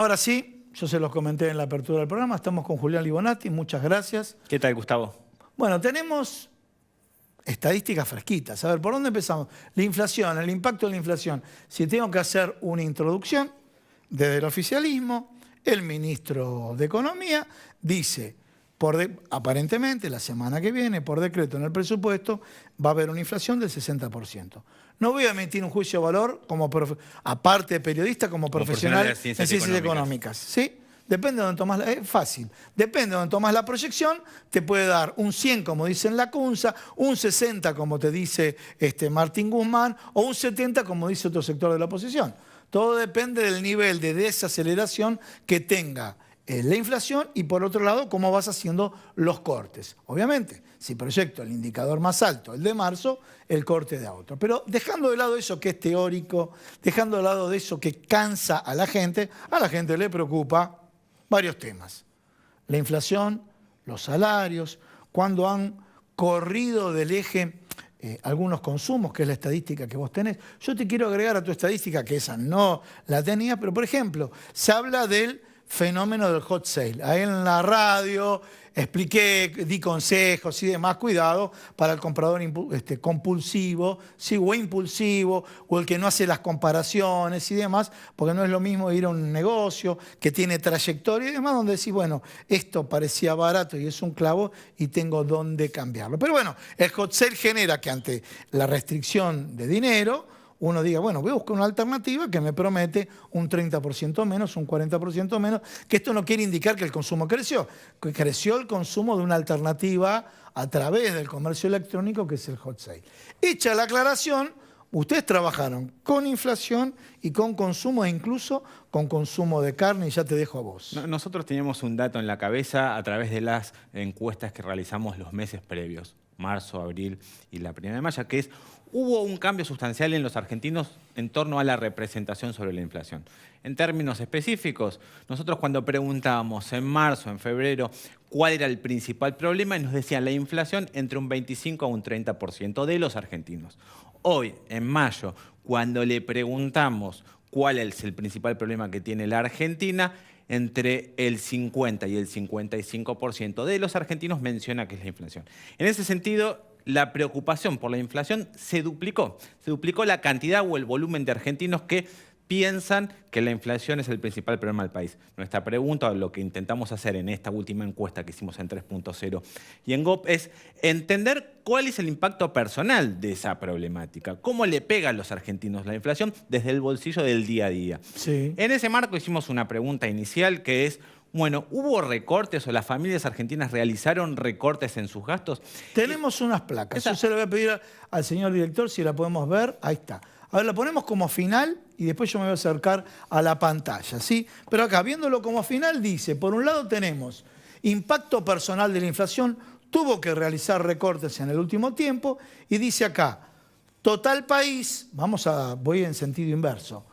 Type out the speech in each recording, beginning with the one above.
Ahora sí, yo se los comenté en la apertura del programa, estamos con Julián Libonati, muchas gracias. ¿Qué tal, Gustavo? Bueno, tenemos estadísticas fresquitas. A ver, ¿por dónde empezamos? La inflación, el impacto de la inflación. Si tengo que hacer una introducción, desde el oficialismo, el ministro de Economía dice, aparentemente la semana que viene, por decreto en el presupuesto, va a haber una inflación del 60%. No voy a emitir un juicio de valor, aparte de periodista, como profesional en ciencias económicas. ¿Sí? Depende de donde tomas es fácil. Depende de donde tomas la proyección, te puede dar un 100, como dice en la CUNSA, un 60, como te dice Martín Guzmán, o un 70, como dice otro sector de la oposición. Todo depende del nivel de desaceleración que tenga la inflación y, por otro lado, cómo vas haciendo los cortes. Obviamente, si proyecto el indicador más alto, el de marzo, el corte da otro. Pero dejando de lado eso que es teórico, dejando de lado de eso que cansa a la gente le preocupa varios temas. La inflación, los salarios, cuando han corrido del eje algunos consumos, que es la estadística que vos tenés. Yo te quiero agregar a tu estadística, que esa no la tenía, pero por ejemplo, se habla del fenómeno del hot sale. Ahí en la radio expliqué, di consejos y demás, cuidado para el comprador compulsivo, ¿sí? O impulsivo, o el que no hace las comparaciones y demás, porque no es lo mismo ir a un negocio que tiene trayectoria y demás, donde decís, bueno, esto parecía barato y es un clavo y tengo dónde cambiarlo. Pero bueno, el hot sale genera que ante la restricción de dinero, uno diga, bueno, voy a buscar una alternativa que me promete un 30% menos, un 40% menos, que esto no quiere indicar que el consumo creció, que creció el consumo de una alternativa a través del comercio electrónico, que es el hot sale. Hecha la aclaración, ustedes trabajaron con inflación y con consumo, e incluso con consumo de carne, y ya te dejo a vos. Nosotros teníamos un dato en la cabeza a través de las encuestas que realizamos los meses previos, marzo, abril y la primera de mayo, que es, hubo un cambio sustancial en los argentinos en torno a la representación sobre la inflación. En términos específicos, nosotros cuando preguntábamos en marzo, en febrero, cuál era el principal problema, nos decían la inflación entre un 25 a un 30% de los argentinos. Hoy, en mayo, cuando le preguntamos cuál es el principal problema que tiene la Argentina, entre el 50 y el 55% de los argentinos menciona que es la inflación. En ese sentido, la preocupación por la inflación se duplicó. Se duplicó la cantidad o el volumen de argentinos que piensan que la inflación es el principal problema del país. Nuestra pregunta, lo que intentamos hacer en esta última encuesta que hicimos en 3.0 y en GOP, es entender cuál es el impacto personal de esa problemática. ¿Cómo le pega a los argentinos la inflación desde el bolsillo del día a día? Sí. En ese marco hicimos una pregunta inicial que es, bueno, ¿hubo recortes o las familias argentinas realizaron recortes en sus gastos? Tenemos unas placas. Yo se lo voy a pedir al señor director si la podemos ver. Ahí está. A ver, la ponemos como final y después yo me voy a acercar a la pantalla, ¿sí? Pero acá, viéndolo como final, dice, por un lado tenemos impacto personal de la inflación, tuvo que realizar recortes en el último tiempo, y dice acá, total país, voy en sentido inverso.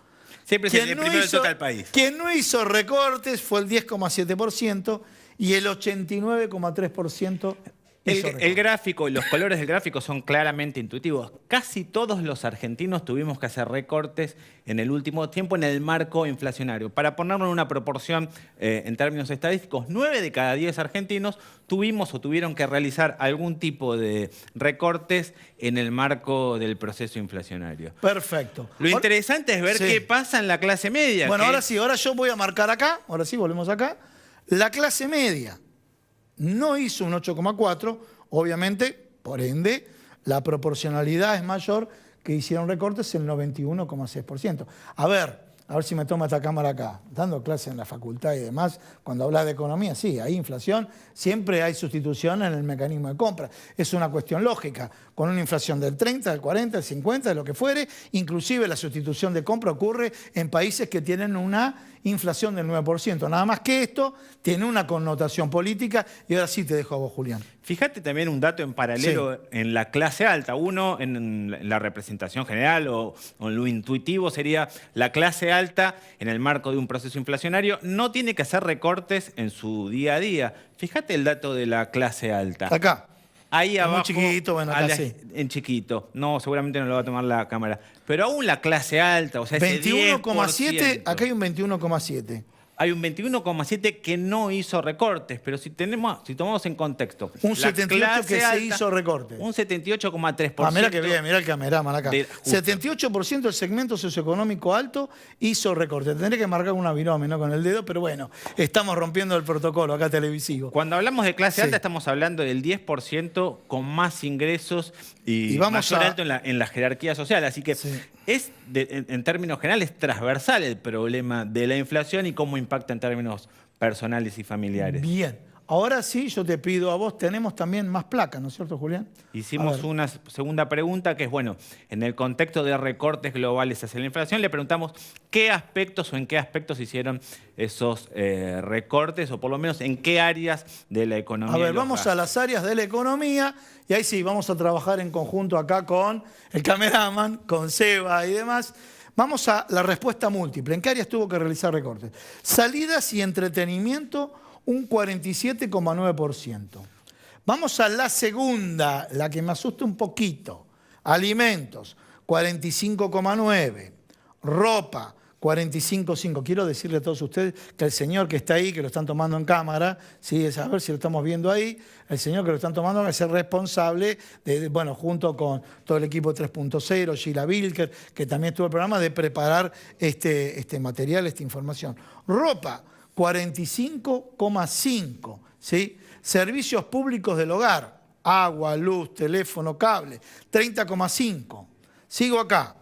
Siempre es el primero del total país. Quien no hizo recortes fue el 10,7% y el 89,3% el gráfico y los colores del gráfico son claramente intuitivos. Casi todos los argentinos tuvimos que hacer recortes en el último tiempo en el marco inflacionario. Para ponerlo en una proporción en términos estadísticos, 9 de cada 10 argentinos tuvimos o tuvieron que realizar algún tipo de recortes en el marco del proceso inflacionario. Perfecto. Lo interesante es ver qué pasa en la clase media. Bueno, ahora sí, ahora yo voy a marcar acá, ahora sí, volvemos acá. La clase media no hizo un 8,4, obviamente, por ende, la proporcionalidad es mayor, que hicieron recortes el 91,6%. A ver si me toma esta cámara acá, dando clase en la facultad y demás, cuando hablas de economía, sí, hay inflación, siempre hay sustitución en el mecanismo de compra. Es una cuestión lógica, con una inflación del 30, del 40, del 50, de lo que fuere, inclusive la sustitución de compra ocurre en países que tienen una inflación del 9%. Nada más que esto tiene una connotación política, y ahora sí te dejo a vos, Julián. Fíjate también un dato en paralelo en la clase alta. Uno, en la representación general o en lo intuitivo, sería la clase alta en el marco de un proceso inflacionario no tiene que hacer recortes en su día a día. Fíjate el dato de la clase alta. Acá. Ahí abajo, muy chiquito, bueno, acá sí. En chiquito. No, seguramente no lo va a tomar la cámara. Pero aún la clase alta, o sea, ese 21,7, 10%. acá hay un 21,7. hay un 21,7 que no hizo recortes, pero si tomamos en contexto... Un 78 que alta, se hizo recortes. Un 78,3%. Ah, mira que bien, mira el cameraman acá. 78% del segmento socioeconómico alto hizo recortes. Tendré que marcar una virome, ¿no? Con el dedo, pero bueno, estamos rompiendo el protocolo acá televisivo. Cuando hablamos de clase alta estamos hablando del 10% con más ingresos y mayor alto en la jerarquía social. Así que es, en términos generales, transversal el problema de la inflación y cómo impacta en términos personales y familiares. Bien. Ahora sí, yo te pido a vos, tenemos también más placas, ¿no es cierto, Julián? Hicimos una segunda pregunta que es, bueno, en el contexto de recortes globales hacia la inflación, le preguntamos qué aspectos o en qué aspectos hicieron esos recortes, o por lo menos en qué áreas de la economía. A ver, vamos a las áreas de la economía y ahí sí, vamos a trabajar en conjunto acá con el cameraman, con Seba y demás. Vamos a la respuesta múltiple. ¿En qué áreas tuvo que realizar recortes? Salidas y entretenimiento, un 47,9%. Vamos a la segunda, la que me asusta un poquito. Alimentos, 45,9%. Ropa, 45,5%. Quiero decirle a todos ustedes que el señor que está ahí, que lo están tomando en cámara, ¿sí? A ver si lo estamos viendo ahí, el señor que lo están tomando es el responsable, bueno, junto con todo el equipo 3.0, Sheila Wilker, que también estuvo en el programa, de preparar este material, esta información. Ropa, 45,5%. ¿Sí? Servicios públicos del hogar, agua, luz, teléfono, cable, 30,5%. Sigo acá.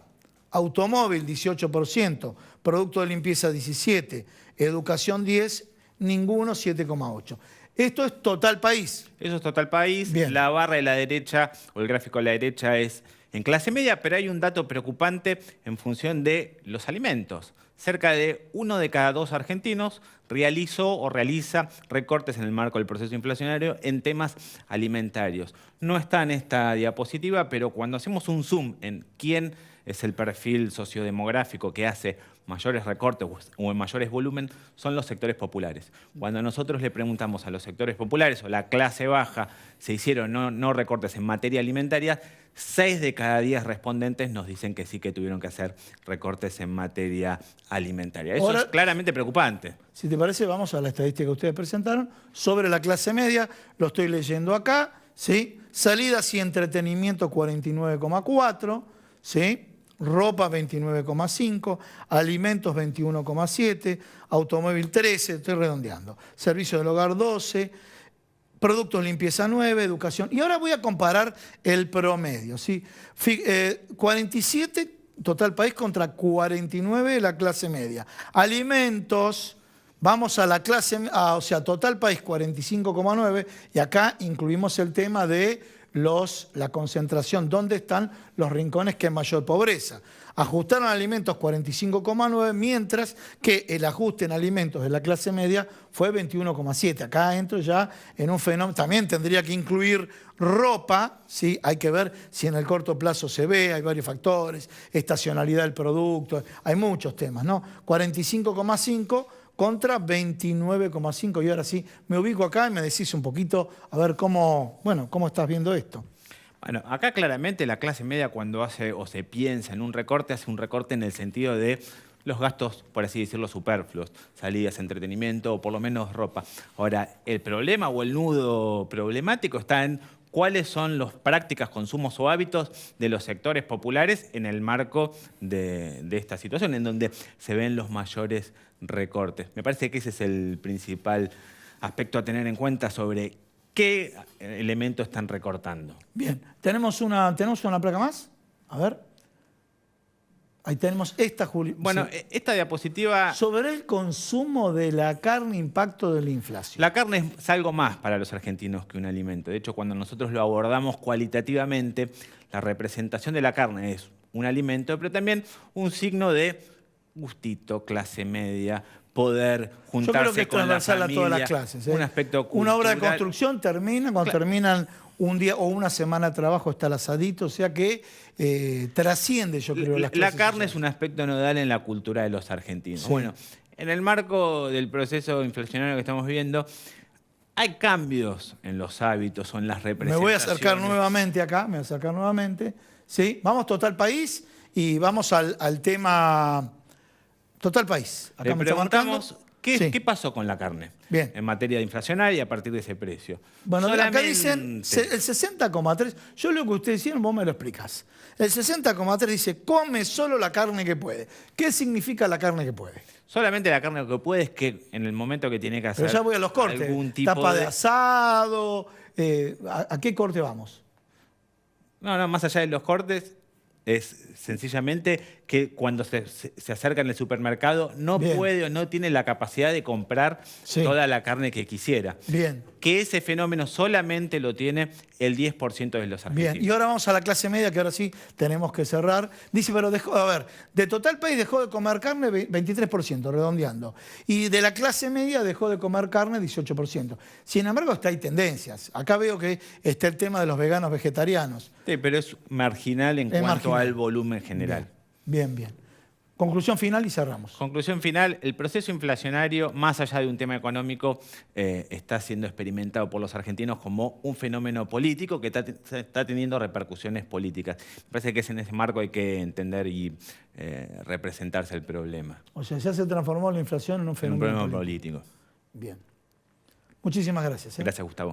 Automóvil, 18%. Producto de limpieza, 17%. Educación, 10%. Ninguno, 7,8%. Esto es total país. Eso es total país. Bien. La barra de la derecha, o el gráfico de la derecha, es en clase media, pero hay un dato preocupante en función de los alimentos. Cerca de 1 de cada 2 argentinos realizó o realiza recortes en el marco del proceso inflacionario en temas alimentarios. No está en esta diapositiva, pero cuando hacemos un zoom en quién es el perfil sociodemográfico que hace mayores recortes o en mayores volumen, son los sectores populares. Cuando nosotros le preguntamos a los sectores populares o la clase baja, se hicieron no recortes en materia alimentaria, 6 de cada 10 respondentes nos dicen que sí que tuvieron que hacer recortes en materia alimentaria. Eso es claramente preocupante. Si te parece, vamos a la estadística que ustedes presentaron sobre la clase media. Lo estoy leyendo acá, ¿sí? Salidas y entretenimiento, 49,4%, ¿sí? Ropa, 29,5%, alimentos, 21,7%, automóvil, 13%, estoy redondeando, servicio del hogar, 12%, productos de limpieza, 9%, educación. Y ahora voy a comparar el promedio, ¿sí? 47% total país contra 49% la clase media. Alimentos, vamos a la clase, o sea, total país 45,9%, y acá incluimos el tema de la concentración, dónde están los rincones que hay mayor pobreza. Ajustaron alimentos 45,9%, mientras que el ajuste en alimentos de la clase media fue 21,7%. Acá entro ya en un fenómeno, también tendría que incluir ropa, ¿sí? Hay que ver si en el corto plazo se ve, hay varios factores, estacionalidad del producto, hay muchos temas, ¿no? 45,5% contra 29,5%. Y ahora sí, me ubico acá y me decís un poquito, a ver cómo estás viendo esto. Bueno, acá claramente la clase media cuando hace o se piensa en un recorte, hace un recorte en el sentido de los gastos, por así decirlo, superfluos, salidas, entretenimiento o por lo menos ropa. Ahora, el problema o el nudo problemático está en cuáles son las prácticas, consumos o hábitos de los sectores populares en el marco de esta situación, en donde se ven los mayores recortes. Me parece que ese es el principal aspecto a tener en cuenta sobre qué elementos están recortando. Bien, ¿tenemos una placa más? A ver. Ahí tenemos esta, Julio. Bueno, sí. Esta diapositiva... Sobre el consumo de la carne, impacto de la inflación. La carne es algo más para los argentinos que un alimento. De hecho, cuando nosotros lo abordamos cualitativamente, la representación de la carne es un alimento, pero también un signo de gustito, clase media, poder juntarse. Yo creo que es transversal a todas las clases. Un aspecto cultural. Una obra de construcción termina, cuando terminan un día o una semana de trabajo está el asadito, o sea que trasciende, yo creo, las clases. La carne es un aspecto nodal en la cultura de los argentinos. Sí. Bueno, en el marco del proceso inflacionario que estamos viviendo, hay cambios en los hábitos o en las representaciones. Me voy a acercar nuevamente acá, ¿sí? Vamos total país y vamos al tema total país. Acá le preguntamos Sí. ¿Qué pasó con la carne? Bien. En materia de inflacionaria a partir de ese precio. Bueno, acá Solamente- dicen el 60,3. Yo lo que ustedes hicieron, vos me lo explicás. El 60,3 dice, come solo la carne que puede. ¿Qué significa la carne que puede? Solamente la carne lo que puede es que en el momento que tiene que hacer Pero ya voy a los cortes. algún tipo Tapa de asado. ¿A qué corte vamos? No, más allá de los cortes, es sencillamente que cuando se acerca en el supermercado no Bien. puede o no tiene la capacidad de comprar Sí. toda la carne que quisiera. Bien. Que ese fenómeno solamente lo tiene el 10% de los argentinos. Bien, y ahora vamos a la clase media, que ahora sí tenemos que cerrar. Dice, pero dejó, a ver, de total país dejó de comer carne 23%, redondeando. Y de la clase media dejó de comer carne 18%. Sin embargo, hay tendencias. Acá veo que está el tema de los veganos vegetarianos. Sí, pero es marginal en Es cuanto marginal. al volumen general. Bien, bien. Conclusión final y cerramos. Conclusión final, el proceso inflacionario, más allá de un tema económico, está siendo experimentado por los argentinos como un fenómeno político que está teniendo repercusiones políticas. Me parece que es en ese marco hay que entender y representarse el problema. O sea, ya se transformó la inflación en un En un fenómeno problema político. político. Bien. Muchísimas gracias. Gracias, Gustavo.